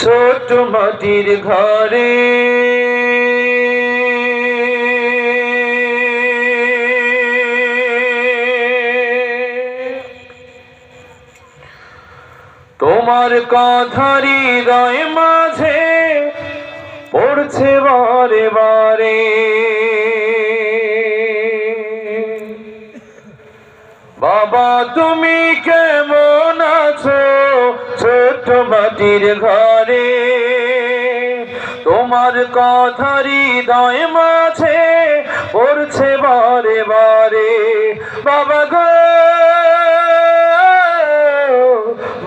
ছোট মাটির ঘরে তোমার কথা হৃদয় মাঝে পড়ছে বারে বারে। বাবা তুমি কেমন আছো ছোট মাটির ঘরে? তোমার কথা হৃদয় মাঝে পড়ছে বারে বারে। বাবা গো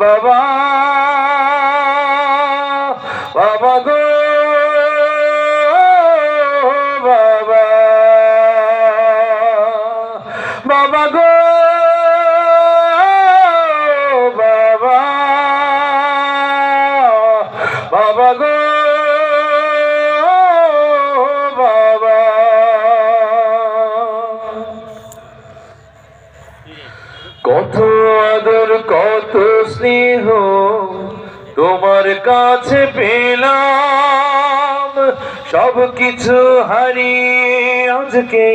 বাবা, বাবা গো বাবা, বাবা গো বাবা, বাবা গো বাবা। কত আদর কত স্নেহ তোমার কাছে পেলাম, সব কিছু হারিয়ে আজকে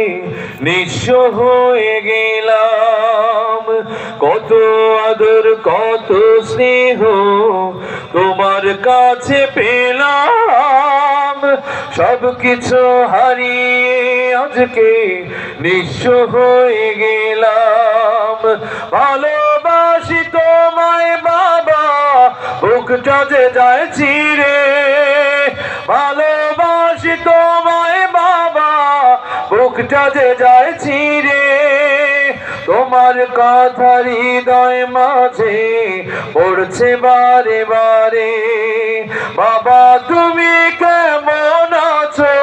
নিঃস্ব হয়ে গেলাম। কত আদর কত স্নেহ তোমার কাছে পেলাম, সব কিছু হারিয়ে আজকে নিঃস্ব হয়ে গেলাম। ভালোবাসি তোমায় বাবা, বুকটা যে যায় চিরে। ভালোবাসি তোমায় বাবা, বুকটা যে যায় চিরে। তোমার কথা হৃদয় মাঝে পড়ছে বারে বারে। বাবা তুমি কেমন আছো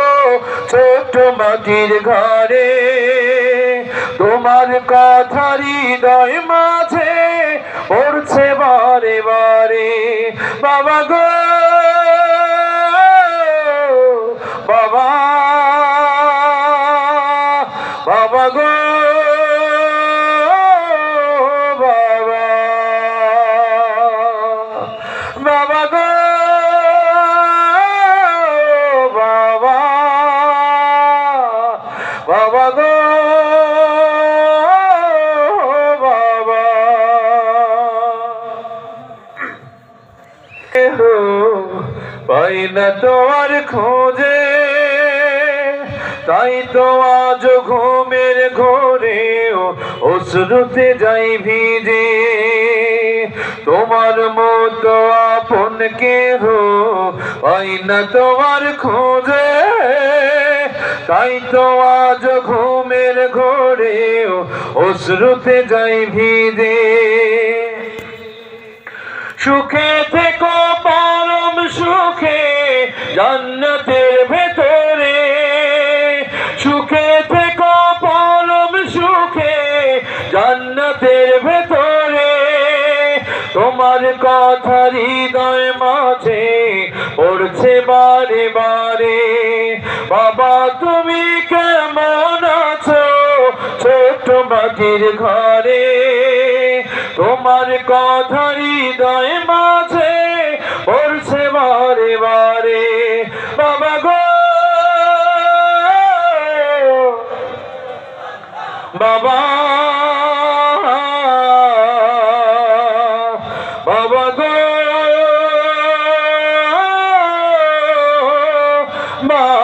ছোট মাটির ঘরে? তোমার কথা হৃদয় মাঝে পড়ছে বারে বারে। বাবা গো বাবা, বাবা গো বাবা, বাবা গো বাবা, বাবা গো বাবা। পাই না তোমার খোঁজে, তাই তো আজ ঘুমের ঘোরে অশ্রুতে যাই ভিজে। তোমার মতো আপন কেহ পাই না তোমার খোঁজে, তাই তো আজ ঘুমের ঘোরে অশ্রুতে যাই ভিজে। সুখে থেকো পরম সুখে জান্নাতের ভেতরে। সুখে থেকো পরম সুখে জান্নাতের ভেতরে। তোমার কথা হৃদয় মাঝে পড়ছে বারে বারে। বাবা তুমি কেমন আছো ছোট মাটির ঘরে? তোমার কথা হৃদয় মাঝে পড়ছে বারে বারে। বাবা গো বাবা, বাবা গো বাবা।